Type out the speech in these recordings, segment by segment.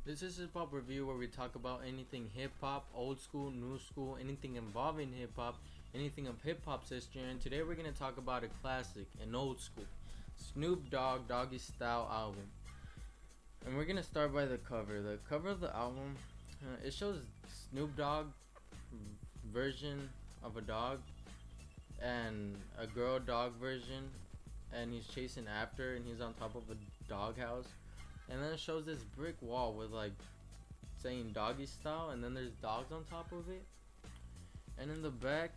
This is hip hop review where we talk about anything hip hop, old school, new school, anything involving hip hop, anything of hip hop's history. And today we're gonna talk about a classic, an old school, Snoop Dogg Doggy Style album. And we're gonna start by the cover. The cover of the album, it shows Snoop Dogg version of a dog and a girl dog version, and he's chasing after, and he's on top of a doghouse. And then it shows this brick wall with like saying doggy style, and then there's dogs on top of it. And in the back,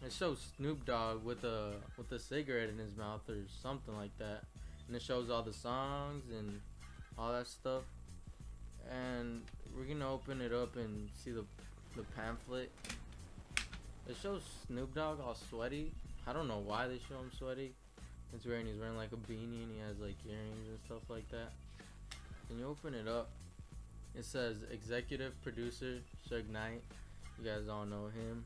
it shows Snoop Dogg with a cigarette in his mouth or something like that. And it shows all the songs and all that stuff. And we're gonna open it up and see the pamphlet. It shows Snoop Dogg all sweaty. I don't know why they show him sweaty. He's wearing like a beanie, and he has like earrings and stuff like that. And you open it up, it says executive producer Suge Knight. You guys all know him.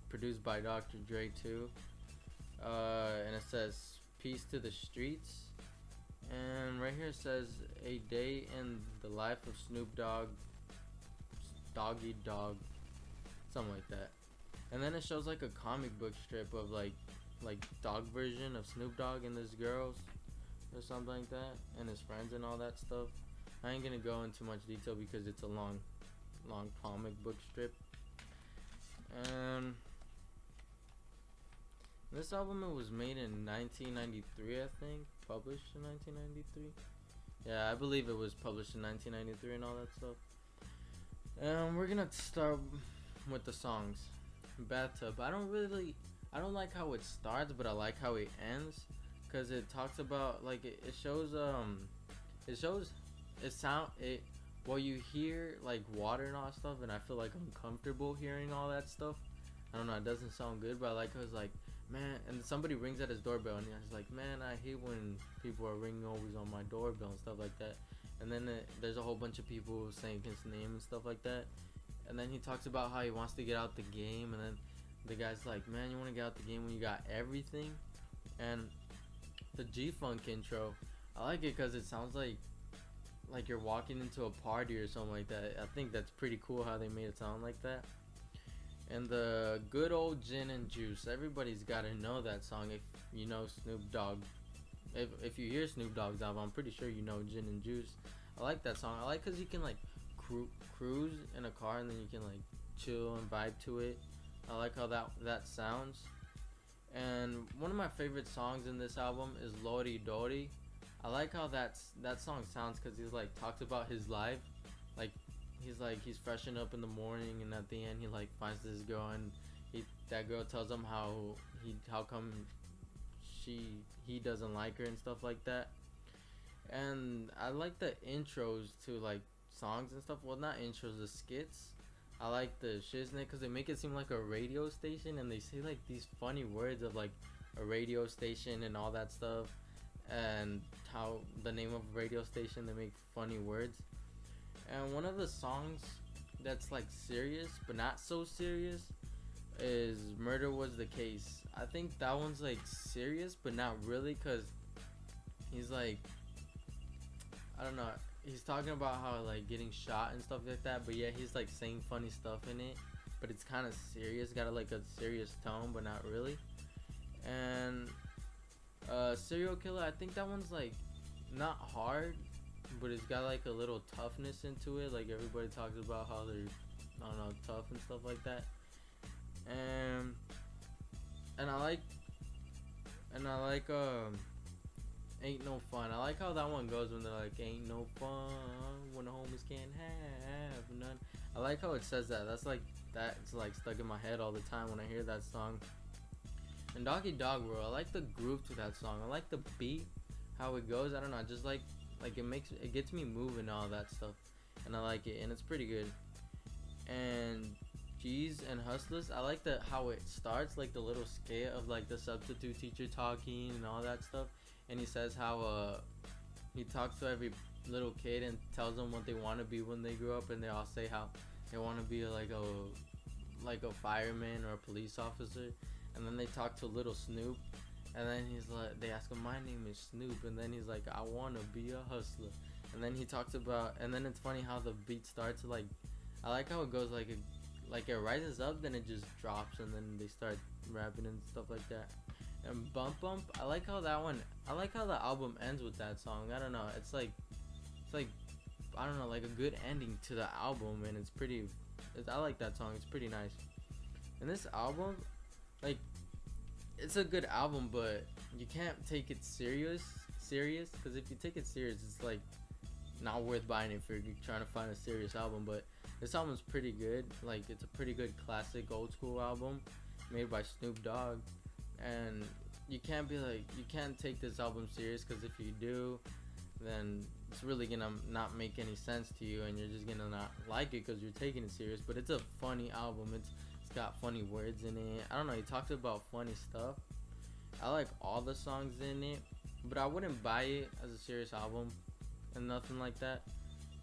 Produced by Dr. Dre too. And it says peace to the streets. And right here it says a day in the life of Snoop Dogg, Doggy Dogg, something like that. And then it shows like a comic book strip of like dog version of Snoop Dogg and this girls or something like that, and his friends and all that stuff. I ain't gonna go into much detail because it's a long comic book strip. And this album, it was made in 1993, I think, published in 1993. Yeah, I believe it was published in 1993 and all that stuff. And we're gonna start with the songs. Bathtub. I don't like how it starts, but I like how it ends, cause it talks about like it shows well, you hear like water and all that stuff, and I feel like uncomfortable hearing all that stuff. I don't know, it doesn't sound good, but I like how it's like, man, and somebody rings at his doorbell, and he's like, man, I hate when people are ringing always on my doorbell and stuff like that. And then there's a whole bunch of people saying his name and stuff like that. And then he talks about how he wants to get out the game, and then the guy's like, man, you want to get out the game when you got everything? And the G-Funk intro, I like it because it sounds like you're walking into a party or something like that. I think that's pretty cool how they made it sound like that. And the good old Gin and Juice, everybody's got to know that song if you know Snoop Dogg. If you hear Snoop Dogg's album, I'm pretty sure you know Gin and Juice. I like that song. I like because you can like cruise in a car, and then you can like chill and vibe to it. I like how that sounds. And one of my favorite songs in this album is Lodi Dodi. I like how that song sounds because he's like talks about his life. Like he's freshened up in the morning, and at the end he like finds this girl, and that girl tells him how come he doesn't like her and stuff like that. And I like the intros to like songs and stuff. Well, not intros, the skits. I like the shiznit because they make it seem like a radio station, and they say like these funny words of like a radio station and all that stuff, and how the name of a radio station, they make funny words. And one of the songs that's like serious but not so serious is Murder Was the Case. I think that one's like serious but not really, because he's like, I don't know, he's talking about how like getting shot and stuff like that, but yeah, he's like saying funny stuff in it, but it's kind of serious, got like a serious tone but not really. And Serial Killer, I think that one's like not hard, but it's got like a little toughness into it. Like everybody talks about how they're, I don't know, tough and stuff like that. And I like Ain't No Fun. I like how that one goes when they're like, ain't no fun when the homies can't have none. I like how it says that. That's like stuck in my head all the time when I hear that song. And Doggy Dog World, I like the groove to that song. I like the beat, how it goes. I don't know, I just like it gets me moving, all that stuff, and I like it, and it's pretty good. And G's and Hustlers, I like how it starts, like the little skit of like the substitute teacher talking and all that stuff, and he says how he talks to every little kid and tells them what they want to be when they grow up, and they all say how they want to be like a fireman or a police officer. And then they talk to little Snoop, and then he's like, they ask him, my name is Snoop, and then he's like, I want to be a hustler. And then he talks about, and then it's funny how the beat starts like, I like how it goes like like it rises up, then it just drops, and then they start rapping and stuff like that. And Bump Bump, I like how that one, I like how the album ends with that song. I don't know, it's like I don't know, like a good ending to the album, and it's pretty. I like that song. It's pretty nice. And this album, like, it's a good album, but you can't take it serious, because if you take it serious, it's like not worth buying if you're trying to find a serious album. But this album's pretty good. Like, it's a pretty good classic old school album made by Snoop Dogg, and you can't take this album serious, because if you do, then it's really gonna not make any sense to you, and you're just gonna not like it because you're taking it serious. But it's a funny album. It's got funny words in it. I don't know, he talks about funny stuff. I like all the songs in it, but I wouldn't buy it as a serious album and nothing like that.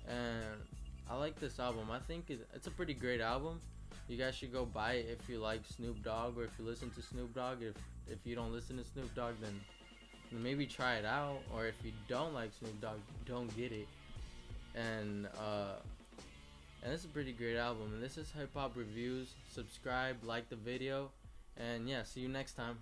And I like this album. I think it's a pretty great album. You guys should go buy it if you like Snoop Dogg, or if you listen to Snoop Dogg. If you don't listen to Snoop Dogg, then maybe try it out. Or if you don't like Snoop Dogg, don't get it. And it's a pretty great album. And this is Hip Hop Reviews. Subscribe, like the video, and yeah, see you next time.